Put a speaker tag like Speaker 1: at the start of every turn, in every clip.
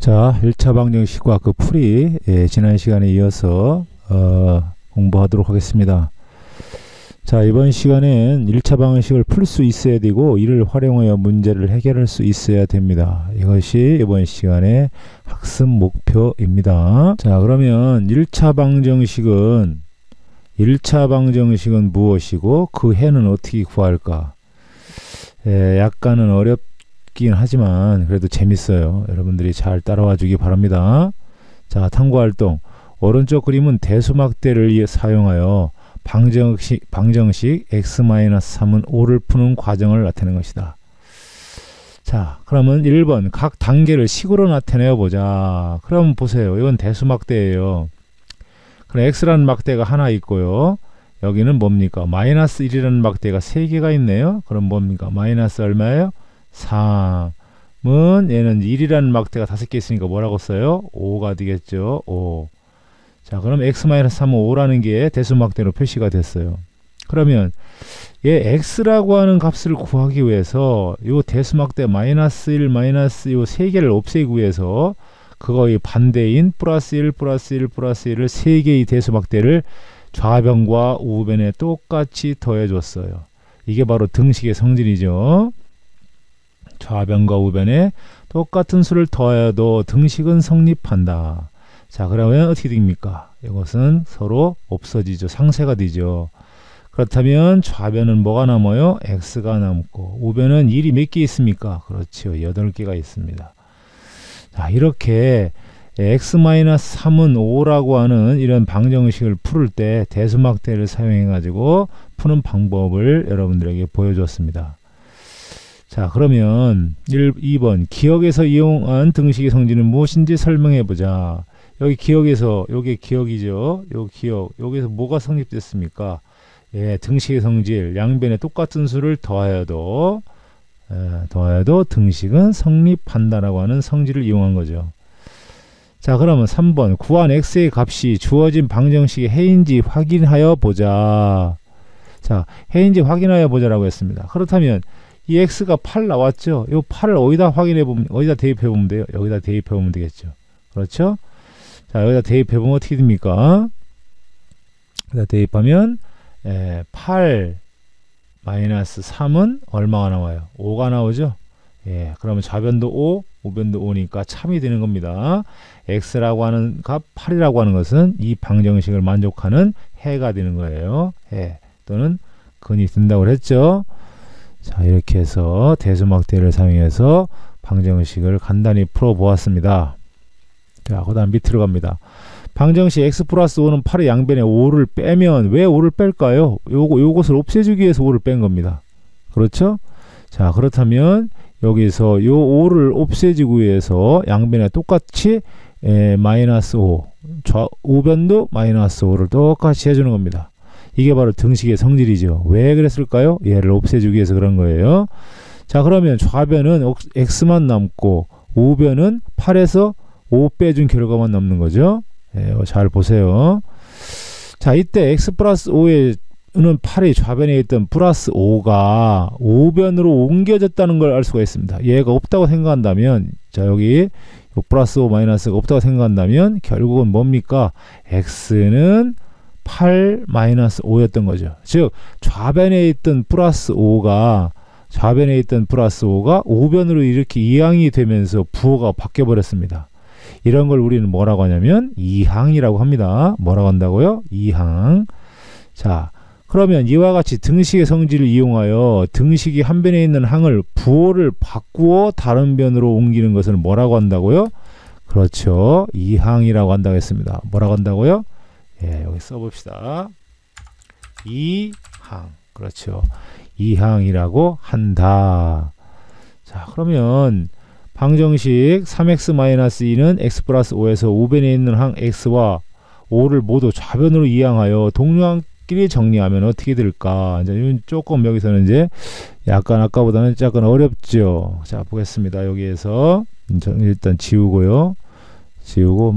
Speaker 1: 자, 1차 방정식과 그 풀이 지난 시간에 이어서 공부하도록 하겠습니다. 자, 이번 시간엔 1차 방정식을 풀 수 있어야 되고 이를 활용하여 문제를 해결할 수 있어야 됩니다. 이것이 이번 시간의 학습 목표입니다. 자, 그러면 1차 방정식은 무엇이고 그 해는 어떻게 구할까? 약간은 어렵긴 하지만 그래도 재밌어요. 여러분들이 잘 따라와 주기 바랍니다. 자, 탐구활동. 오른쪽 그림은 대수막대를 사용하여 방정식 x-3은 5를 푸는 과정을 나타내는 것이다. 자, 그러면 1번 각 단계를 식으로 나타내어 보자. 그럼 보세요. 이건 대수막대예요. 그럼 x라는 막대가 하나 있고요. 여기는 뭡니까? 마이너스 1이라는 막대가 3개가 있네요. 그럼 뭡니까? 마이너스 얼마예요? 3은 얘는 1이라는 막대가 5개 있으니까 뭐라고 써요? 5가 되겠죠. 5. 자, 그럼 x-3은 5라는 게 대수막대로 표시가 됐어요. 그러면 얘 x라고 하는 값을 구하기 위해서 요 대수막대 마이너스 1, 마이너스 요 3개를 없애기 위해서 그거의 반대인 플러스 1, 플러스 1, 플러스 1을 3개의 대수막대를 좌변과 우변에 똑같이 더해줬어요. 이게 바로 등식의 성질이죠. 좌변과 우변에 똑같은 수를 더해도 등식은 성립한다. 자, 그러면 어떻게 됩니까? 이것은 서로 없어지죠. 상쇄가 되죠. 그렇다면 좌변은 뭐가 남아요? x가 남고 우변은 1이 몇 개 있습니까? 그렇죠. 8개가 있습니다. 자, 이렇게 x-3은 5라고 하는 이런 방정식을 풀을 때 대수막대를 사용해 가지고 푸는 방법을 여러분들에게 보여줬습니다. 자, 그러면 2번 기억에서 이용한 등식의 성질은 무엇인지 설명해 보자. 여기 기억에서, 요게 기억이죠. 요 기억, 여기서 뭐가 성립됐습니까? 예, 등식의 성질, 양변에 똑같은 수를 더하여도 등식은 성립한다라고 하는 성질을 이용한 거죠. 자, 그러면 3번 구한 x의 값이 주어진 방정식의 해인지 확인하여 보자. 자, 해인지 확인하여 보자라고 했습니다. 그렇다면 이 x가 8 나왔죠? 이 8을 어디다 확인해 보면, 어디다 대입해 보면 돼요? 여기다 대입해 보면 되겠죠. 그렇죠? 자, 여기다 대입해 보면 어떻게 됩니까? 여기다 대입하면 8 마이너스 3은 얼마가 나와요? 5가 나오죠? 예, 그러면 좌변도 5, 우변도 5니까 참이 되는 겁니다. x라고 하는 값 8이라고 하는 것은 이 방정식을 만족하는 해가 되는 거예요. 해 또는 근이 된다고 했죠. 자, 이렇게 해서 대수막대를 사용해서 방정식을 간단히 풀어 보았습니다. 자, 그 다음 밑으로 갑니다. 방정식 x 플러스 5는 8의 양변에 5를 빼면 왜 5를 뺄까요? 요것을 없애주기 위해서 5를 뺀 겁니다. 그렇죠? 자, 그렇다면 여기서 요 5를 없애주기 위해서 양변에 똑같이 마이너스 5, 우변도 마이너스 5를 똑같이 해주는 겁니다. 이게 바로 등식의 성질이죠. 왜 그랬을까요? 얘를 없애주기 위해서 그런 거예요. 자, 그러면 좌변은 x만 남고 우변은 8에서 5 빼준 결과만 남는 거죠. 잘 보세요. 자, 이때 x 플러스 5에는 8의 좌변에 있던 플러스 5가 우변으로 옮겨졌다는 걸 알 수가 있습니다. 얘가 없다고 생각한다면, 자, 여기 플러스 5 마이너스가 없다고 생각한다면 결국은 뭡니까? x는 8 마이너스 5였던 거죠. 즉 좌변에 있던 플러스 5가 우변으로 이렇게 이항이 되면서 부호가 바뀌어 버렸습니다. 이런 걸 우리는 뭐라고 하냐면 이항이라고 합니다. 뭐라고 한다고요? 이항. 자, 그러면 이와 같이 등식의 성질을 이용하여 등식이 한 변에 있는 항을 부호를 바꾸어 다른 변으로 옮기는 것을 뭐라고 한다고요? 그렇죠. 이항이라고 한다고 했습니다. 뭐라고 한다고요? 예, 여기 써봅시다. 이항. 그렇죠. 이항이라고 한다. 자, 그러면 방정식 3x-2는 x 플러스 5에서 우변에 있는 항 x와 5를 모두 좌변으로 이항하여 동류항끼리 정리하면 어떻게 될까? 이제 조금 여기서는 이제 약간 아까보다는 약간 어렵죠. 자, 보겠습니다. 여기에서 일단 지우고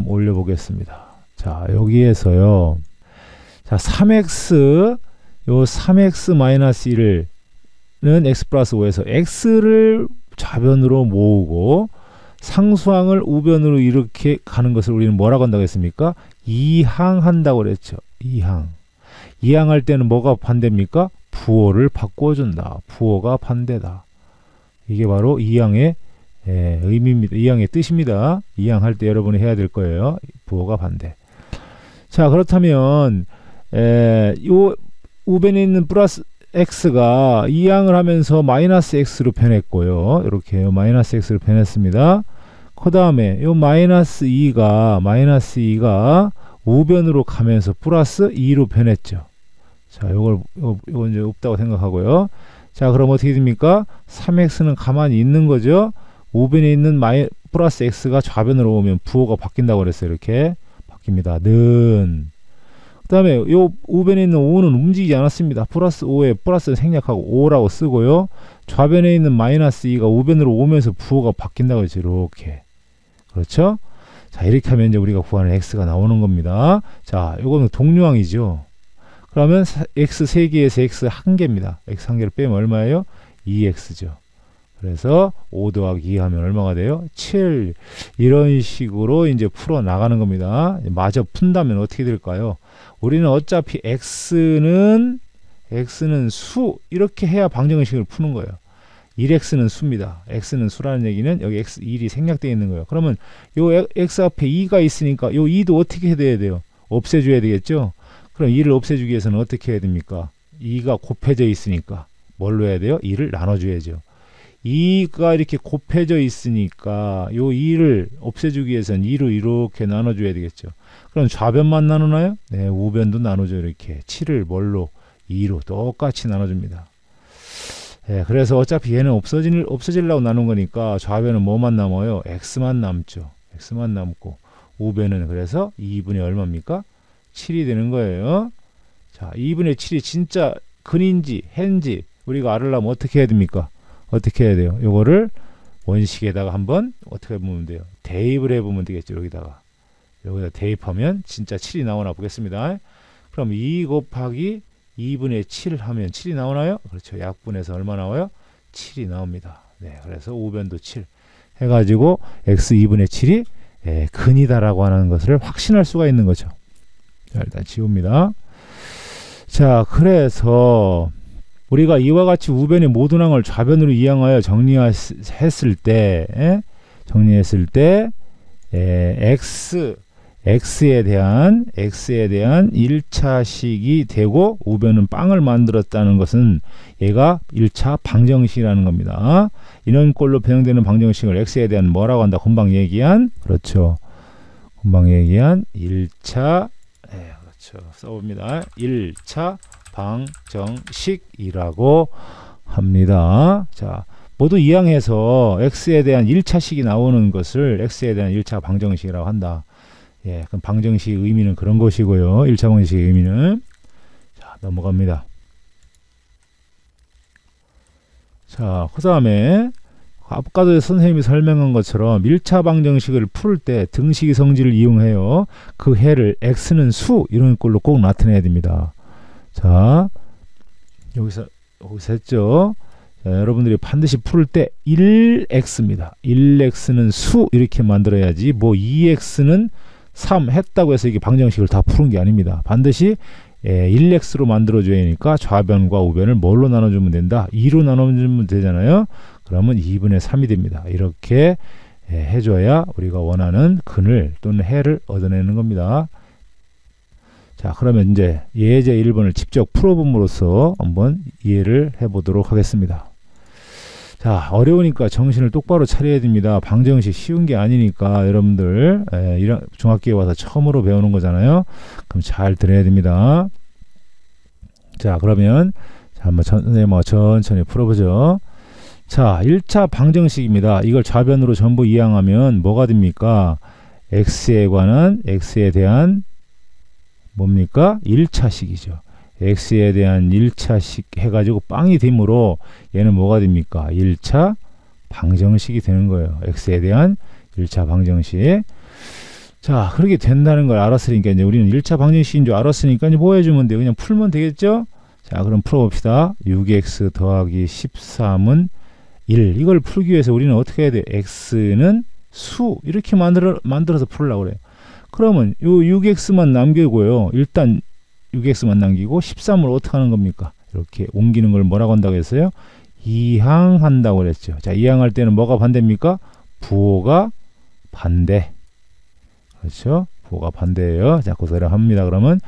Speaker 1: 올려보겠습니다. 자, 여기에서요. 자, 3x 요 3x-1은 x 플러스 5에서 x를 좌변으로 모으고 상수항을 우변으로 이렇게 가는 것을 우리는 뭐라고 한다고 했습니까? 이항한다고 그랬죠. 이항할 때는 뭐가 반대입니까? 부호를 바꿔준다. 부호가 반대다. 이게 바로 이항의 의미입니다. 이항의 뜻입니다. 이항할 때 여러분이 해야 될 거예요. 부호가 반대. 자, 그렇다면 요 우변에 있는 플러스 x가 이항을 하면서 마이너스 x로 변했고요. 이렇게 마이너스 x로 변했습니다. 그 다음에 요 마이너스 2가 우변으로 가면서 플러스 2로 변했죠. 자, 요건 이제 없다고 생각하고요. 자, 그럼 어떻게 됩니까? 3x는 가만히 있는 거죠. 우변에 있는 플러스 x가 좌변으로 오면 부호가 바뀐다고 그랬어요. 이렇게 바뀝니다. 는. 그 다음에 요 우변에 있는 5는 움직이지 않았습니다. 플러스 5에 플러스를 생략하고 5라고 쓰고요. 좌변에 있는 마이너스 2가 우변으로 오면서 부호가 바뀐다고 했죠. 이렇게. 그렇죠? 자, 이렇게 하면 이제 우리가 구하는 x가 나오는 겁니다. 자, 요거는 동류항이죠. 그러면 x 3개에서 x 1개입니다. x 1개를 빼면 얼마예요? 2x죠. 그래서 5 더하기 2 하면 얼마가 돼요? 7. 이런 식으로 이제 풀어 나가는 겁니다. 마저 푼다면 어떻게 될까요? 우리는 어차피 x는 수, 이렇게 해야 방정식을 푸는 거예요. 1x는 수입니다. x는 수라는 얘기는 여기 x 1이 생략되어 있는 거예요. 그러면 요 x 앞에 2가 있으니까 요 2도 어떻게 해야 돼요? 없애줘야 되겠죠? 그럼 2를 없애주기 위해서는 어떻게 해야 됩니까? 2가 곱해져 있으니까 뭘로 해야 돼요? 2를 나눠줘야죠. 2가 이렇게 곱해져 있으니까 요 2를 없애주기 위해서는 2로 이렇게 나눠줘야 되겠죠. 그럼 좌변만 나누나요? 네, 우변도 나누죠. 이렇게 7을 뭘로? 2로 똑같이 나눠줍니다. 네, 그래서 어차피 얘는 없어지려고 나눈 거니까 좌변은 뭐만 남아요? x만 남죠. x만 남고 우변은 그래서 2분의 얼마입니까? 7이 되는 거예요. 자, 2분의 7이 진짜 근인지 해인지 우리가 알으려면 어떻게 해야 됩니까? 어떻게 해야 돼요? 요거를 원식에다가 한번 어떻게 보면 돼요? 대입을 해보면 되겠죠. 여기다 대입하면 진짜 7이 나오나 보겠습니다. 그럼 2 곱하기 2분의 7 하면 7이 나오나요? 그렇죠. 약분해서 얼마 나와요? 7이 나옵니다. 네, 그래서 우변도 7 해가지고 x 2분의 7이 근이다라고 하는 것을 확신할 수가 있는 거죠. 자, 일단 지웁니다. 자, 그래서 우리가 이와 같이 우변의 모든 항을 좌변으로 이항하여 정리했을 때 x에 대한 1차식이 되고 우변은 빵을 만들었다는 것은 얘가 1차 방정식이라는 겁니다. 이런 꼴로 변형되는 방정식을 x에 대한 뭐라고 한다? 금방 얘기한, 그렇죠. 금방 얘기한 1차, 그렇죠. 써봅니다. 1차 방정식이라고 합니다. 자, 모두 이항해서 x에 대한 1차식이 나오는 것을 x에 대한 1차 방정식이라고 한다. 예, 그럼 방정식의 의미는 그런 것이고요. 1차 방정식의 의미는. 자, 넘어갑니다. 자, 그 다음에 아까도 선생님이 설명한 것처럼 1차 방정식을 풀 때 등식의 성질을 이용해요. 그 해를 x는 수 이런 걸로 꼭 나타내야 됩니다. 자, 여기서 했죠. 자, 여러분들이 반드시 풀 때 1x입니다. 1x는 수 이렇게 만들어야지 뭐 2x는 3 했다고 해서 이게 방정식을 다 푸는 게 아닙니다. 반드시 1x로 만들어줘야 하니까 좌변과 우변을 뭘로 나눠주면 된다? 2로 나눠주면 되잖아요. 그러면 2분의 3이 됩니다. 이렇게 해줘야 우리가 원하는 근을 또는 해를 얻어내는 겁니다. 자, 그러면 이제 예제 1번을 직접 풀어봄으로써 한번 이해를 해보도록 하겠습니다. 자, 어려우니까 정신을 똑바로 차려야 됩니다. 방정식 쉬운 게 아니니까 여러분들 중학교에 와서 처음으로 배우는 거잖아요. 그럼 잘 들어야 됩니다. 자, 그러면 한번 천천히 풀어보죠. 자, 1차 방정식입니다. 이걸 좌변으로 전부 이항하면 뭐가 됩니까? x에 대한 뭡니까? 1차식이죠. x에 대한 1차식 해가지고 빵이 되므로 얘는 뭐가 됩니까? 1차 방정식이 되는 거예요. x에 대한 1차 방정식. 자, 그렇게 된다는 걸 알았으니까 이제 우리는 1차 방정식인 줄 알았으니까 이제 뭐 해주면 돼요? 그냥 풀면 되겠죠? 자, 그럼 풀어봅시다. 6x 더하기 13은 1. 이걸 풀기 위해서 우리는 어떻게 해야 돼요? x는 수 이렇게 만들어서 풀으려고 그래요. 그러면 요 6x만 남기고요. 일단 6x만 남기고 13을 어떻게 하는 겁니까? 이렇게 옮기는 걸 뭐라고 한다고 했어요? 이항한다고 그랬죠. 자, 이항할 때는 뭐가 반대입니까? 부호가 반대. 그렇죠? 부호가 반대예요. 자, 고사를 합니다. 그러면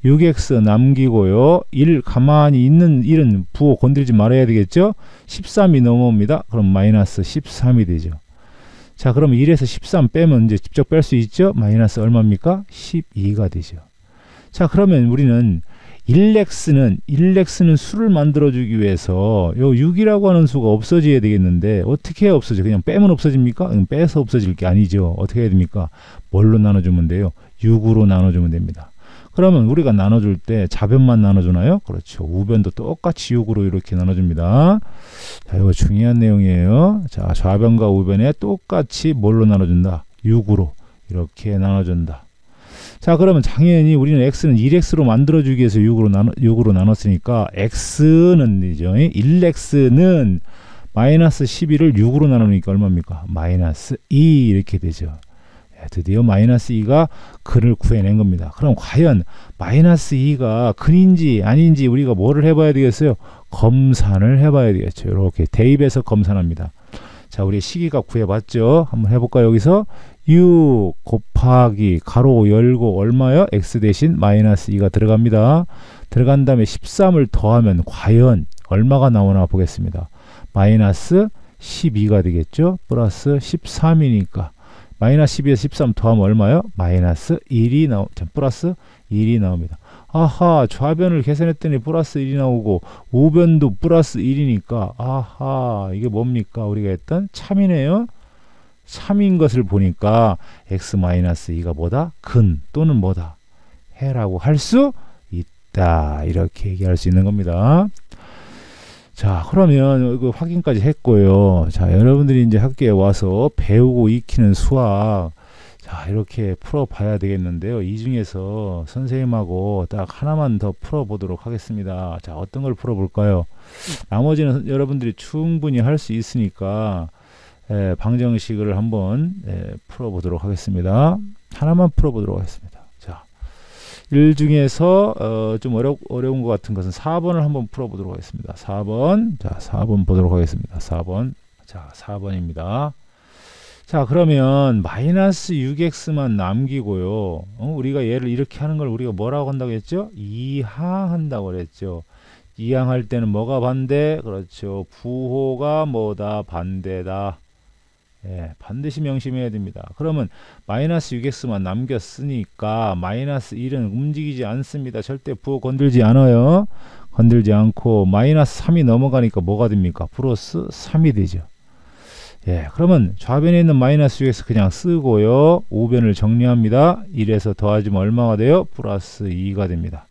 Speaker 1: 6x 남기고요. 1 가만히 있는 1은 부호 건들지 말아야 되겠죠? 13이 넘어옵니다. 그럼 마이너스 13이 되죠. 자, 그럼 1에서 13 빼면 이제 직접 뺄 수 있죠? 마이너스 얼마입니까? 12가 되죠. 자, 그러면 우리는 1x는 수를 만들어주기 위해서 요 6이라고 하는 수가 없어져야 되겠는데 어떻게 해야 없어져? 그냥 빼면 없어집니까? 빼서 없어질 게 아니죠. 어떻게 해야 됩니까? 뭘로 나눠주면 돼요? 6으로 나눠주면 됩니다. 그러면 우리가 나눠줄 때 좌변만 나눠주나요? 그렇죠. 우변도 똑같이 6으로 이렇게 나눠줍니다. 자, 이거 중요한 내용이에요. 자, 좌변과 우변에 똑같이 뭘로 나눠준다? 6으로 이렇게 나눠준다. 자, 그러면 당연히 우리는 x는 1x로 만들어주기 위해서 6으로 나눴으니까 x는 이죠. 1x는 마이너스 12를 6으로 나누니까 얼마입니까? 마이너스 2 이렇게 되죠. 드디어 마이너스 2가 근을 구해낸 겁니다. 그럼 과연 마이너스 2가 근인지 아닌지 우리가 뭐를 해봐야 되겠어요? 검산을 해봐야 되겠죠. 이렇게 대입해서 검산합니다. 자, 우리 식이가 구해봤죠. 한번 해볼까요? 여기서 6 곱하기 가로 열고 얼마요? x 대신 마이너스 2가 들어갑니다. 들어간 다음에 13을 더하면 과연 얼마가 나오나 보겠습니다. 마이너스 12가 되겠죠. 플러스 13이니까 마이너스 12에서 13 더하면 얼마요? 마이너스 1이 플러스 1이 나옵니다. 아하, 좌변을 계산했더니 플러스 1이 나오고 우변도 플러스 1이니까 아하, 이게 뭡니까? 우리가 했던 참이네요. 참인 것을 보니까 x-2가 뭐다? 근 또는 뭐다? 해라고 할 수 있다. 이렇게 얘기할 수 있는 겁니다. 자, 그러면 이거 확인까지 했고요. 자, 여러분들이 이제 학교에 와서 배우고 익히는 수학, 자, 이렇게 풀어봐야 되겠는데요. 이 중에서 선생님하고 딱 하나만 더 풀어보도록 하겠습니다. 자, 어떤 걸 풀어볼까요? 나머지는 여러분들이 충분히 할 수 있으니까 방정식을 한번 풀어보도록 하겠습니다. 하나만 풀어보도록 하겠습니다. 자, 1 중에서 좀 어려운 것 같은 것은 4번을 한번 풀어보도록 하겠습니다. 4번. 자, 4번 보도록 하겠습니다. 4번. 자, 4번입니다. 자, 그러면 마이너스 6x만 남기고요. 우리가 얘를 이렇게 하는 걸 우리가 뭐라고 한다고 했죠? 이항한다고 그랬죠. 이항할 때는 뭐가 반대? 그렇죠. 부호가 뭐다? 반대다. 예, 반드시 명심해야 됩니다. 그러면 마이너스 6x만 남겼으니까 마이너스 1은 움직이지 않습니다. 절대 부호 건들지 않아요. 건들지 않고 마이너스 3이 넘어가니까 뭐가 됩니까? 플러스 3이 되죠. 예, 그러면 좌변에 있는 마이너스 6x 그냥 쓰고요. 우변을 정리합니다. 1에서 더하지면 얼마가 돼요? 플러스 2가 됩니다.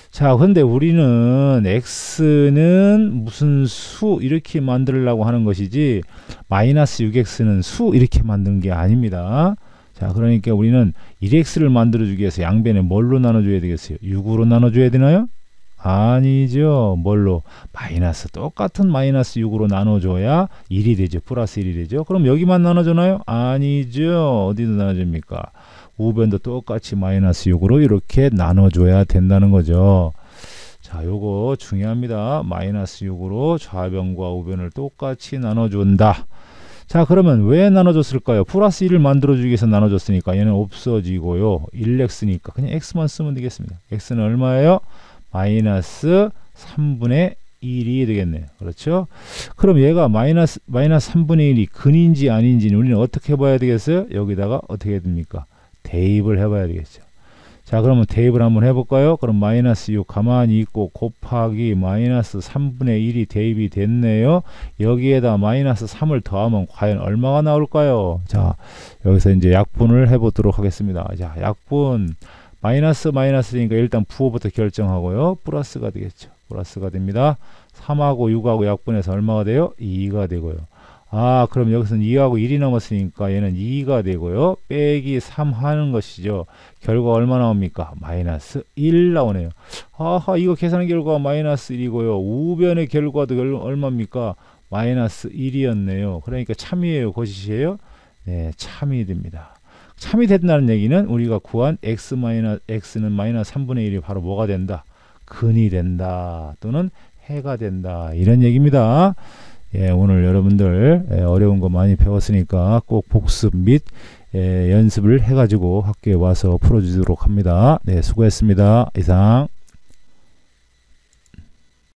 Speaker 1: 자, 근데 우리는 x는 무슨 수 이렇게 만들려고 하는 것이지 마이너스 6x는 수 이렇게 만드는 게 아닙니다. 자, 그러니까 우리는 1x를 만들어주기 위해서 양변에 뭘로 나눠줘야 되겠어요? 6으로 나눠줘야 되나요? 아니죠. 뭘로? 마이너스, 똑같은 마이너스 6으로 나눠줘야 1이 되죠. 플러스 1이 되죠. 그럼 여기만 나눠주나요? 아니죠. 어디도 나눠줍니까? 우변도 똑같이 마이너스 6으로 이렇게 나눠줘야 된다는 거죠. 자, 요거 중요합니다. 마이너스 6으로 좌변과 우변을 똑같이 나눠준다. 자, 그러면 왜 나눠줬을까요? 플러스 1을 만들어주기 위해서 나눠줬으니까 얘는 없어지고요. 1x니까 그냥 x만 쓰면 되겠습니다. x는 얼마예요? 마이너스 3분의 1이 되겠네요. 그렇죠? 그럼 얘가 마이너스 3분의 1이 근인지 아닌지는 우리는 어떻게 해봐야 되겠어요? 여기다가 어떻게 해야 됩니까? 대입을 해봐야 되겠죠. 자, 그러면 대입을 한번 해볼까요? 그럼 마이너스 6 가만히 있고 곱하기 마이너스 3분의 1이 대입이 됐네요. 여기에다 마이너스 3을 더하면 과연 얼마가 나올까요? 자, 여기서 이제 약분을 해보도록 하겠습니다. 자, 약분 마이너스니까 일단 부호부터 결정하고요. 플러스가 되겠죠. 플러스가 됩니다. 3하고 6하고 약분해서 얼마가 돼요? 2가 되고요. 아, 그럼 여기서는 2하고 1이 남았으니까 얘는 2가 되고요. 빼기 3 하는 것이죠. 결과 얼마 나옵니까? 마이너스 1 나오네요. 아하, 이거 계산 결과가 마이너스 1이고요. 우변의 결과도 얼마입니까? 마이너스 1이었네요. 그러니까 참이에요? 거짓이에요? 네, 참이 됩니다. 참이 된다는 얘기는 우리가 구한 x는 마이너스 3분의 1이 바로 뭐가 된다? 근이 된다. 또는 해가 된다. 이런 얘기입니다. 예, 오늘 여러분들 어려운 거 많이 배웠으니까 꼭 복습 및 연습을 해가지고 학교에 와서 풀어주도록 합니다. 네, 수고했습니다. 이상.